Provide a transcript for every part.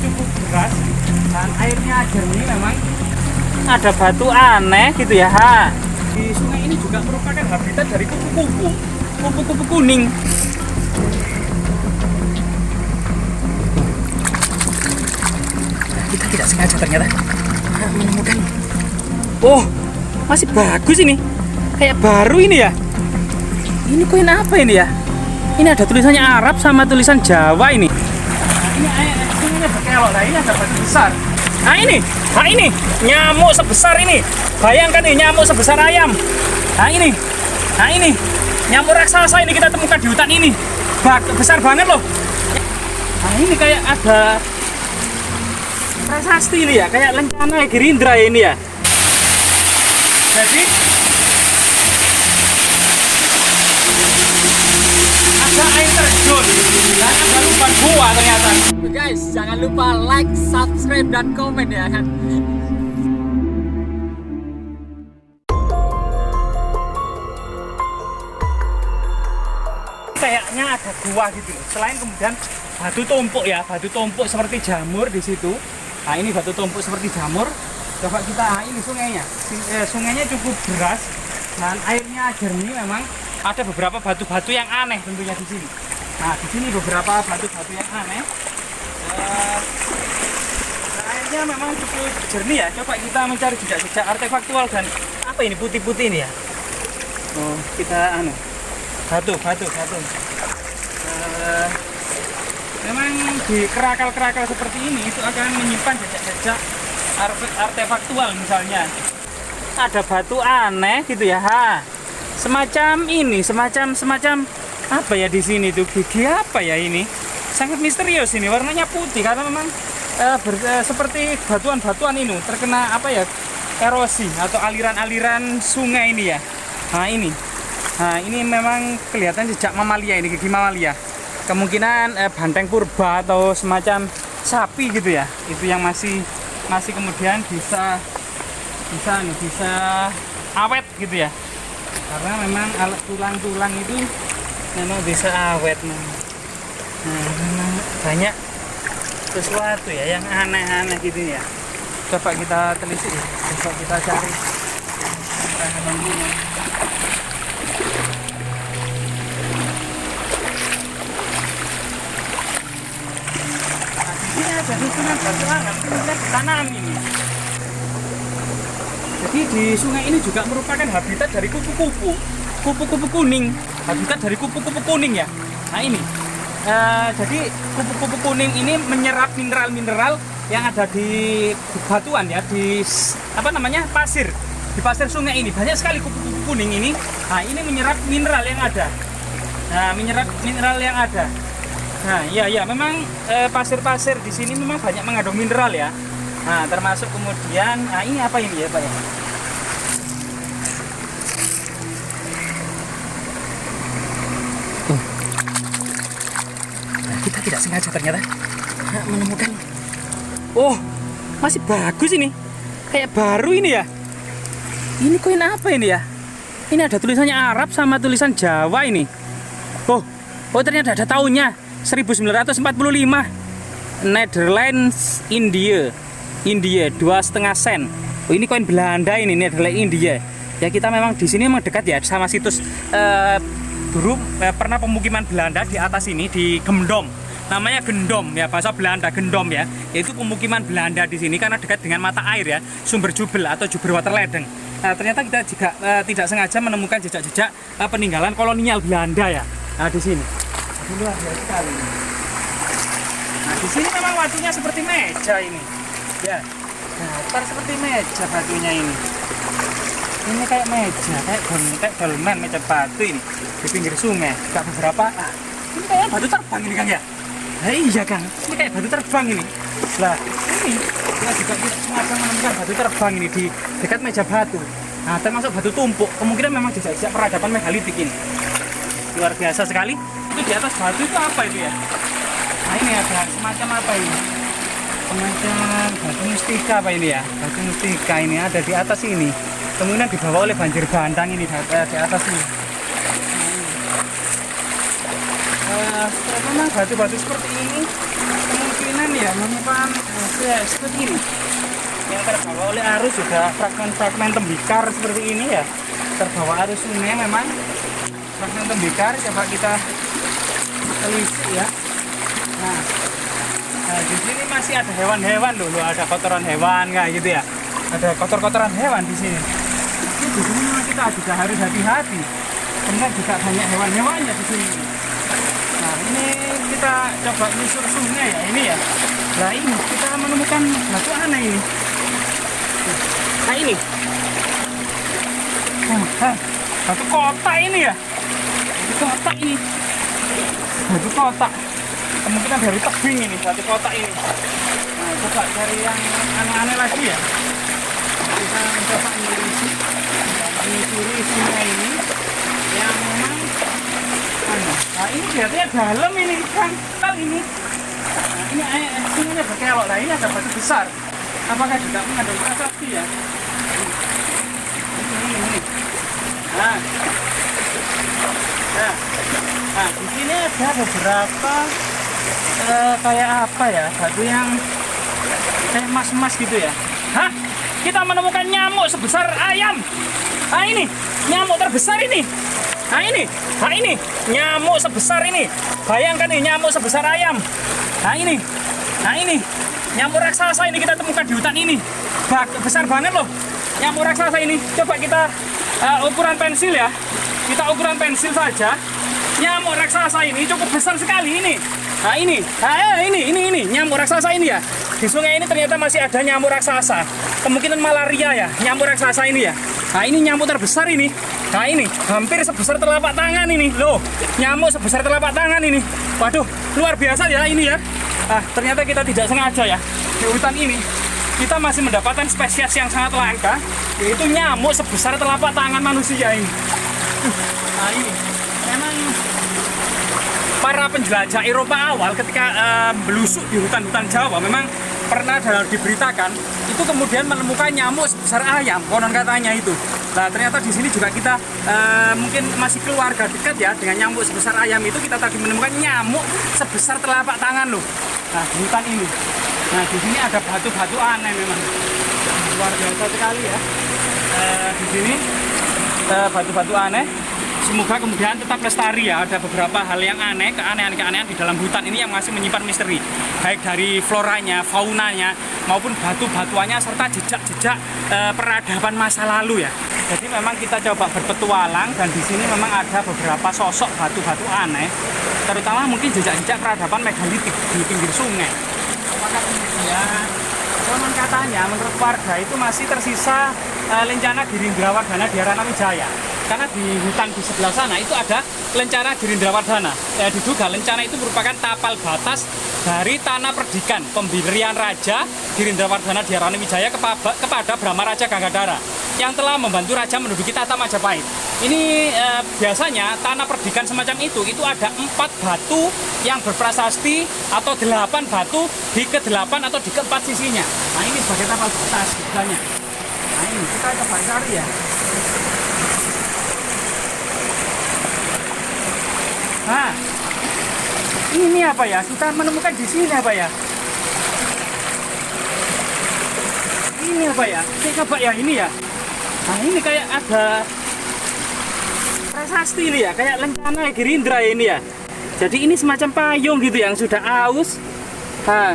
cukup deras dan airnya jernih. Memang ada batu aneh gitu ya. Di sungai ini juga merupakan habitat dari kupu-kupu kuning. Kita tidak sengaja ternyata menemukan. Oh, masih bagus ini. Kayak baru ini ya. Ini koin apa ini ya? Ini ada tulisannya Arab sama tulisan Jawa ini. Nah, ini sungainya berkelok. Nah, ini ada batu besar. Nah ini nyamuk sebesar ini. Bayangkan nih, nyamuk sebesar ayam. Nah ini nyamuk raksasa ini kita temukan di hutan ini. Besar banget loh. Nah ini kayak ada prasasti ini ya, kayak lencana Gerindra ya ini ya. Jadi ada air terjun dan ada lubang gua ternyata. Guys, jangan lupa like, subscribe, dan komen ya kan. Kayaknya ada gua gitu loh. Selain kemudian batu tumpuk ya, batu tumpuk seperti jamur di situ. Nah ini batu tumpuk seperti jamur. Coba kita, ini sungainya. Sungainya cukup deras dan airnya jernih. Memang ada beberapa batu-batu yang aneh tentunya di sini. Nah di sini beberapa batu-batu yang aneh. Airnya memang cukup jernih ya. Coba kita mencari jejak-jejak artefaktual dan apa ini putih-putih ini ya. Oh kita batu. Memang di kerakal-kerakal seperti ini itu akan menyimpan jejak-jejak artefaktual. Misalnya ada batu aneh gitu ya. Semacam ini, semacam apa ya di sini tuh, gigi apa ya ini? Sangat misterius ini, warnanya putih karena memang seperti batuan-batuan ini terkena apa ya, erosi atau aliran-aliran sungai ini ya. Nah ini memang kelihatan jejak mamalia ini, gigi mamalia. Kemungkinan banteng purba atau semacam sapi gitu ya. Itu yang masih kemudian bisa awet gitu ya. Karena memang alat tulang-tulang itu memang bisa awet. Nah, memang banyak sesuatu ya yang aneh-aneh gitu ya. Coba kita telisik ya. Coba kita cari. Jadi sungai batu anget kemudian ditanam ini. Jadi di sungai ini juga merupakan habitat dari kupu-kupu kuning. Habitat dari kupu-kupu kuning ya. Nah ini, jadi kupu-kupu kuning ini menyerap mineral-mineral yang ada di batuan ya, di pasir. Di pasir sungai ini banyak sekali kupu-kupu kuning ini. Nah ini menyerap mineral yang ada. Nah, iya, memang pasir-pasir di sini memang banyak mengandung mineral ya. Nah, termasuk kemudian, ini apa ini ya, Pak ya? Nah, kita tidak sengaja ternyata menemukan. Oh, masih bagus ini. Kayak baru ini ya. Ini koin apa ini ya? Ini ada tulisannya Arab sama tulisan Jawa ini. Oh ternyata ada tahunnya. 1945 Netherlands India 2,5 sen. Oh ini koin Belanda ini, Netherlands India. Ya kita memang di sini memang dekat ya sama situs dulu pernah pemukiman Belanda di atas ini di Gendom. Namanya Gendom ya, bahasa Belanda Gendom ya. Yaitu pemukiman Belanda di sini karena dekat dengan mata air ya, sumber Jubel atau Juberwaterledeng. Nah, ternyata kita juga tidak sengaja menemukan jejak-jejak peninggalan kolonial Belanda ya. Nah, di sini. Luar biasa sekali. Nah di sini memang batunya seperti meja ini, ya. Datar seperti meja batunya ini. Ini kayak meja, kayak dolmen meja batu ini di pinggir sungai. Gak beberapa. Ini kayak batu terbang ini Kang ya. Nah, iya Kang, ini kayak batu terbang ini. Lah ini kita juga sengaja menemukan batu terbang ini di dekat meja batu. Nah termasuk batu tumpuk. Kemungkinan memang jejak peradaban megalitik ini. Luar biasa sekali. Itu di atas batu itu apa itu ya? Nah ini ada semacam apa ini? Semacam batu mustika apa ini ya? Batu mustika ini ada di atas ini. Kemudian dibawa oleh banjir bandang ini di atas ini. Memang batu-batu seperti ini kemungkinan ya menemukan seperti ini yang terbawa oleh arus, juga fragmen-fragmen tembikar seperti ini ya, terbawa arus sungai memang fragmen tembikar. Coba kita telisik ya. Nah, di sini masih ada hewan-hewan dulu, ada kotoran hewan kayak gitu ya, ada kotoran hewan di sini. Di sini memang kita juga harus hati-hati, karena juga banyak hewan-hewannya di sini. Nah, ini kita coba nyusur sungai ya, ini ya. Nah, ini kita menemukan batu aneh ini. Nah, ini batu kotak ini ya, batu kotak ini, batu kotak. Kemungkinan dari tebing ini, batu kotak ini. Nah, coba cari yang aneh-aneh lagi ya. Kita mencoba menyusuri sungai ini yang memang nah ini kelihatannya dalam ini, kental ini. Nah, ini sungainya berkelok. Nah, ini ada batu besar. Apakah juga mengandung prasasti ya? Ini. Nah, di sini ada beberapa kayak apa ya, batu yang kayak emas-emas gitu ya. Hah? Kita menemukan nyamuk sebesar ayam. Ah, ini nyamuk terbesar ini. Nah, ini nyamuk sebesar ini. Bayangkan nih, nyamuk sebesar ayam. Nah, ini nyamuk raksasa ini kita temukan di hutan ini. Besar banget loh nyamuk raksasa ini. Coba kita ukuran pensil ya. Kita ukuran pensil saja. Nyamuk raksasa ini cukup besar sekali ini. Nah, ini nyamuk raksasa ini ya. Di sungai ini ternyata masih ada nyamuk raksasa. Kemungkinan malaria ya, nyamuk raksasa ini ya. Nah, ini nyamuk terbesar ini. Nah, ini hampir sebesar telapak tangan ini. Loh, nyamuk sebesar telapak tangan ini. Waduh, luar biasa ya ini ya. Ah, ternyata kita tidak sengaja ya. Di hutan ini kita masih mendapatkan spesies yang sangat langka, yaitu nyamuk sebesar telapak tangan manusia ini. Nah, ini memang para penjelajah Eropa awal ketika belusuk di hutan-hutan Jawa memang pernah diberitakan itu kemudian menemukan nyamuk sebesar ayam, konon katanya itu. Nah, ternyata di sini juga kita mungkin masih keluarga dekat ya dengan nyamuk sebesar ayam itu. Kita tadi menemukan nyamuk sebesar telapak tangan loh. Nah, di hutan ini. Nah, di sini ada batu-batu aneh memang. Luar biasa sekali ya. Di sini batu-batu aneh. Semoga kemudian tetap lestari ya. Ada beberapa hal yang aneh, keanehan di dalam hutan ini yang masih menyimpan misteri. Baik dari floranya, faunanya, maupun batu-batuannya, serta jejak-jejak peradaban masa lalu ya. Jadi memang kita coba berpetualang, dan di sini memang ada beberapa sosok batu-batu aneh, terutama mungkin jejak-jejak peradaban megalitik di pinggir sungai. Apakah kemudian konon katanya menurut warga itu masih tersisa lencana Girindrawardhana di Ranawijaya. Karena di hutan di sebelah sana itu ada lencana Girindrawardhana. Diduga lencana itu merupakan tapal batas dari tanah perdikan pemberian Raja Girindrawardhana di Ranawijaya kepada Brahma Raja Gangadhara yang telah membantu Raja menduduki tahta Majapahit. Ini biasanya tanah perdikan semacam itu ada 4 batu yang berprasasti atau 8 batu di ke-8 atau di ke-4 sisinya. Nah, ini sebagai tapal batas biasanya. Nah, ini kita coba cari ya. Nah, ini apa ya? Kita menemukan di sini apa ya? Ini apa ya? Saya coba ya, ini ya. Nah, ini kayak ada prasasti ini ya, kayak lencana Girindra ini ya. Jadi ini semacam payung gitu yang sudah aus. Nah,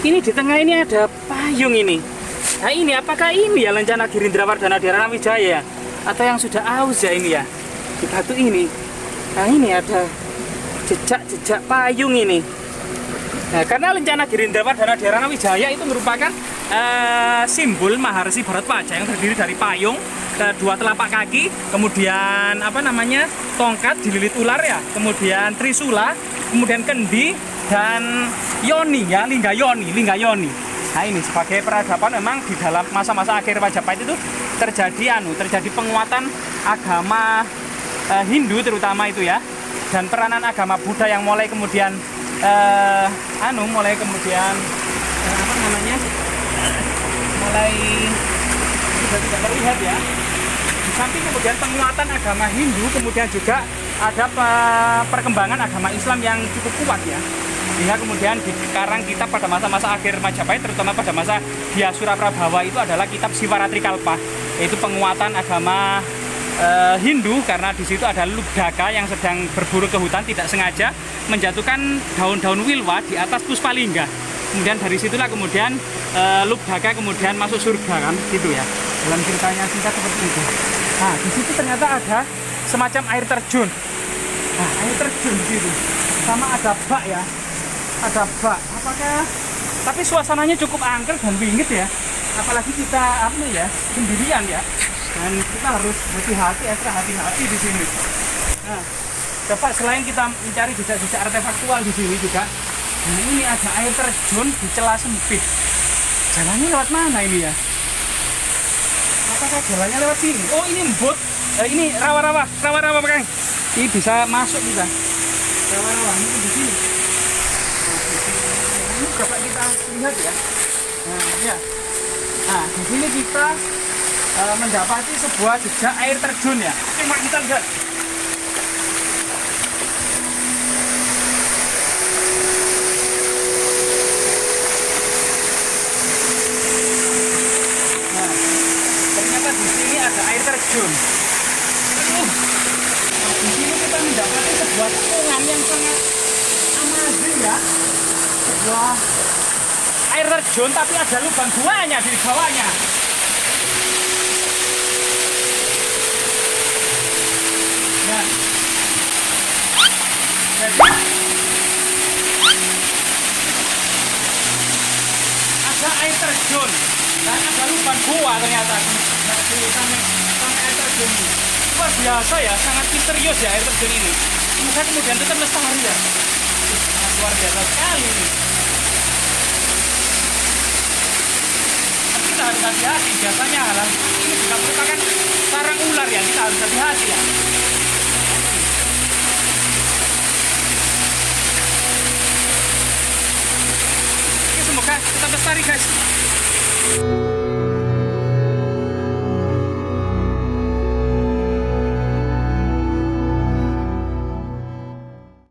ini di tengah ini ada payung ini. Nah, ini apakah ini ya lencana Girindrawardhana di Ranawijaya atau yang sudah aus ya ini ya? Di batu ini. Nah, ini ada jejak-jejak payung ini. Nah, karena lencana Girindrawardhana di Ranawijaya itu merupakan simbol Maharsi Bharatwaja yang terdiri dari payung, 2 telapak kaki, kemudian tongkat dililit ular ya, kemudian trisula, kemudian kendi, dan yoni ya, lingga yoni. Nah, ini sebagai peradaban memang di dalam masa-masa akhir Majapahit itu terjadi penguatan agama Hindu terutama itu ya, dan peranan agama Buddha yang mulai kemudian mulai sudah tidak terlihat ya. Di samping kemudian penguatan agama Hindu, kemudian juga ada perkembangan agama Islam yang cukup kuat ya. Sehingga kemudian di karang kitab pada masa-masa akhir Majapahit, terutama pada masa Dyasura Prabhawa itu adalah kitab Sivaratri Kalpa, yaitu penguatan agama Hindu, karena di situ ada Lubdaka yang sedang berburu ke hutan tidak sengaja menjatuhkan daun-daun wilwa di atas Puspalingga. Kemudian dari situlah kemudian Lubdaka kemudian masuk surga kan, gitu ya. Dalam ceritanya singkat seperti itu. Nah, di situ ternyata ada semacam air terjun. Nah, air terjun di situ. Sama ada bak ya. Ada bak. Apakah? Tapi suasananya cukup angker dan bingit ya. Apalagi kita apa ya, sendirian ya. Dan kita harus hati-hati, ekstra hati-hati di sini. Nah, coba selain kita mencari jejak-jejak artefaktual di sini juga, nah ini ada air terjun di celah sempit. Jalannya lewat mana ini ya? Apakah jalannya lewat sini? Oh, ini embut. Ini rawa-rawa, Kang. Ini bisa masuk kita. Rawa-rawa ini di sini. Nah, ini coba kita lihat ya. Nah, ya. Nah, di sini kita mendapati sebuah jejak air terjun ya. Oke, mari kita lihat. Nah, ternyata di sini ada air terjun. Di sini kita mendapati sebuah sungai yang sangat amazing ya. Sebuah air terjun tapi ada lubang guanya di bawahnya. Ya. Jadi ada air terjun dan ada lubang gua ternyata di sampai air terjun ini. Luar biasa ya, sangat misterius ya air terjun ini. Semoga kemudian tetap lestari ya. Sangat luar biasa sekali ini. Tapi kita harus hati-hati, biasanya hal ini juga merupakan sarang ular ya, kita harus hati-hati ya. Semoga tetap lestari guys.